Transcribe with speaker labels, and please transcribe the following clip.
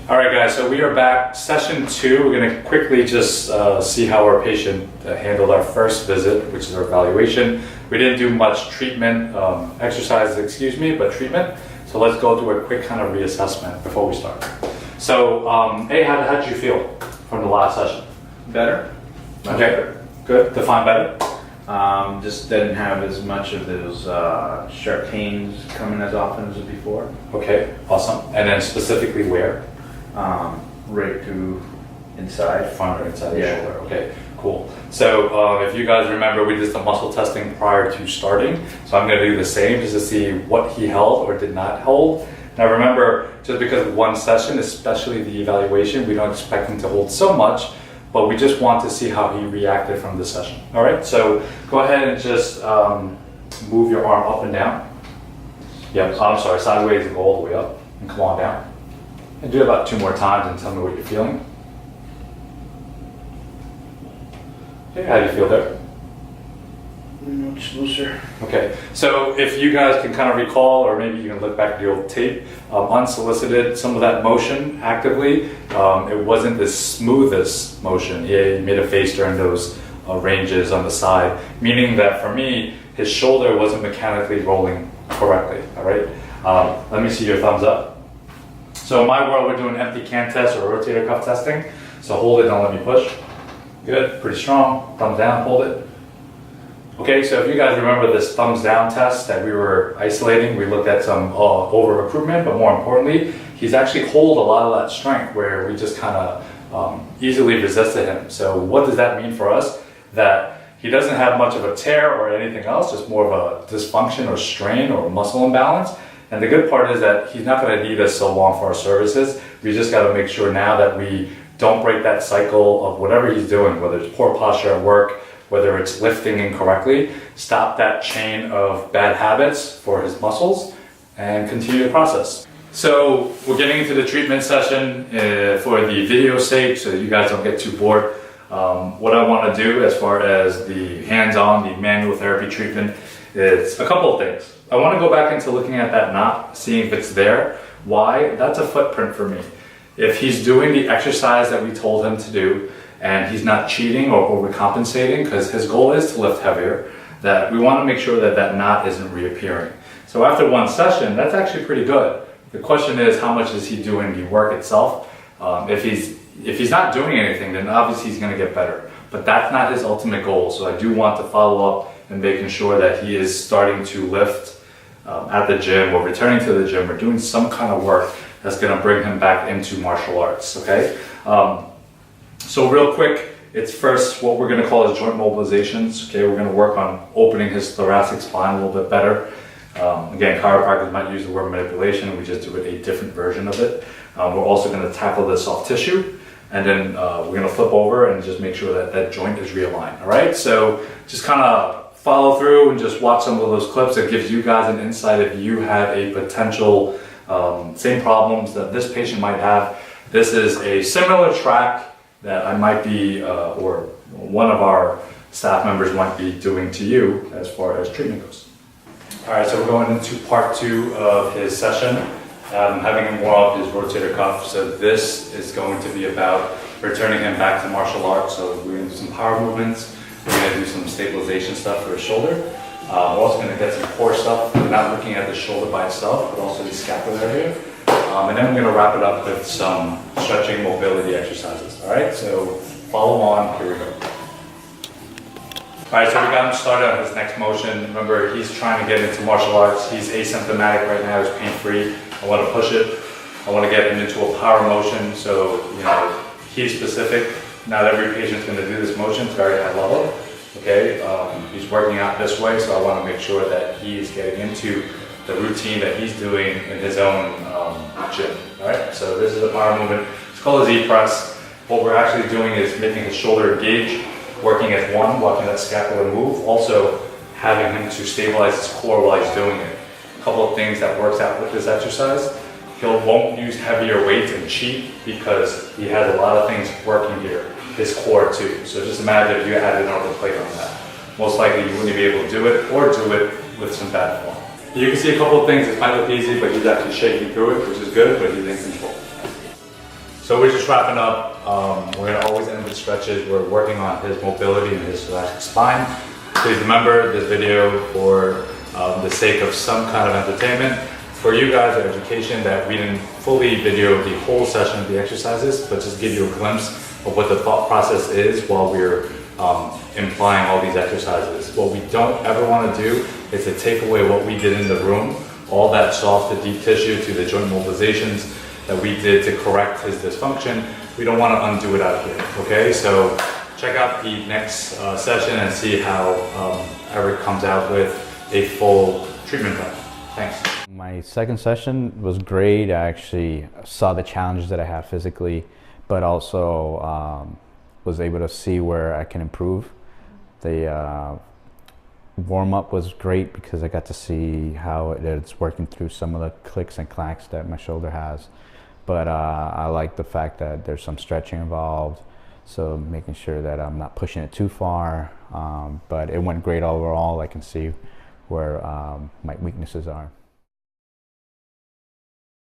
Speaker 1: All right, guys, so we are back, session 2. We're going to quickly just see how our patient handled our first visit, which is our evaluation. We didn't do much treatment, exercise, but treatment. So let's go through a quick kind of reassessment before we start. So, A, how did you feel from the last session?
Speaker 2: Better.
Speaker 1: Okay, better. Good. Define better.
Speaker 2: Just didn't have as much of those sharp pains coming as often as before.
Speaker 1: Okay, awesome. And then specifically where?
Speaker 2: Right to inside.
Speaker 1: Front or inside the shoulder. Okay, cool. So if you guys remember, we did some muscle testing prior to starting. So I'm going to do the same just to see what he held or did not hold. Now remember, just because of one session, especially the evaluation, we don't expect him to hold so much, but we just want to see how he reacted from this session. All right, so go ahead and just move your arm up and down. Yep, I'm sorry, sideways and go all the way up and come on down. And do it about 2 more times and tell me what you're feeling. Okay, how do you feel there?
Speaker 2: Much looser.
Speaker 1: Okay, so if you guys can kind of recall, or maybe you can look back at the old tape, unsolicited, some of that motion actively, it wasn't the smoothest motion. He made a face during those ranges on the side, meaning that for me, his shoulder wasn't mechanically rolling correctly, all right? Let me see your thumbs up. So in my world, we're doing empty can test or rotator cuff testing. So hold it, don't let me push. Good, pretty strong. Thumbs down, hold it. Okay, so if you guys remember this thumbs down test that we were isolating, we looked at some over recruitment, but more importantly, he's actually hold a lot of that strength where we just kind of easily resisted him. So what does that mean for us? That he doesn't have much of a tear or anything else, just more of a dysfunction or strain or muscle imbalance. And the good part is that he's not going to need us so long for our services. We just got to make sure now that we don't break that cycle of whatever he's doing, whether it's poor posture at work, whether it's lifting incorrectly, stop that chain of bad habits for his muscles and continue the process. So we're getting into the treatment session for the video sake so you guys don't get too bored. What I want to do as far as the hands-on, the manual therapy treatment is a couple of things. I want to go back into looking at that knot, seeing if it's there. Why? That's a footprint for me. If he's doing the exercise that we told him to do and he's not cheating or overcompensating, because his goal is to lift heavier, that we want to make sure that that knot isn't reappearing. So after one session, that's actually pretty good. The question is, how much is he doing the work itself? If he's not doing anything, then obviously he's going to get better. But that's not his ultimate goal. So I do want to follow up and making sure that he is starting to lift at the gym or returning to the gym or doing some kind of work that's going to bring him back into martial arts, okay? So real quick, it's first what we're going to call as joint mobilizations, okay? We're going to work on opening his thoracic spine a little bit better. Again, chiropractors might use the word manipulation, we just do a different version of it. We're also going to tackle the soft tissue, and then we're going to flip over and just make sure that that joint is realigned, all right? So just kind of follow through and just watch some of those clips. It gives you guys an insight if you have a potential same problems that this patient might have. This is a similar track that I might be, or one of our staff members might be doing to you as far as treatment goes. All right, so we're going into part 2 of his session, having him warm up his rotator cuff. So this is going to be about returning him back to martial arts. So we're going to do some power movements. We're going to do some stabilization stuff for his shoulder. We're also going to get some core stuff. We're not looking at the shoulder by itself, but also the scapular area. And then we're going to wrap it up with some stretching mobility exercises. All right, so follow on. Here we go. All right, so we got him started on his next motion. Remember, he's trying to get into martial arts. He's asymptomatic right now. He's pain-free. I want to push it. I want to get him into a power motion. So, he's specific. Not every patient's going to do this motion. It's very high level. Okay, he's working out this way, so I want to make sure that he's getting into the routine that he's doing in his own gym. All right, so this is a power movement. It's called a Z press. What we're actually doing is making his shoulder engage, working as one, watching that scapular move, also having him to stabilize his core while he's doing it. A couple of things that works out with this exercise. He won't use heavier weights and cheat because he has a lot of things working here, his core too. So just imagine if you added another plate on that. Most likely you wouldn't be able to do it or do it with some bad form. You can see a couple of things. It might look easy, but he's actually shaking through it, which is good, but he's in control. So we're just wrapping up. We're gonna always end with stretches. We're working on his mobility and his thoracic spine. Please remember this video for the sake of some kind of entertainment. For you guys, or education, that we didn't fully video the whole session of the exercises, but just give you a glimpse of what the thought process is while we're implying all these exercises. What we don't ever want to do is to take away what we did in the room, all that soft to deep tissue to the joint mobilizations that we did to correct his dysfunction. We don't want to undo it out here, okay? So check out the next session and see how Eric comes out with a full treatment plan. Thanks.
Speaker 3: My second session was great. I actually saw the challenges that I have physically, but also was able to see where I can improve. The warm-up was great because I got to see how it's working through some of the clicks and clacks that my shoulder has. But I like the fact that there's some stretching involved, so making sure that I'm not pushing it too far. But it went great overall. I can see where my weaknesses are.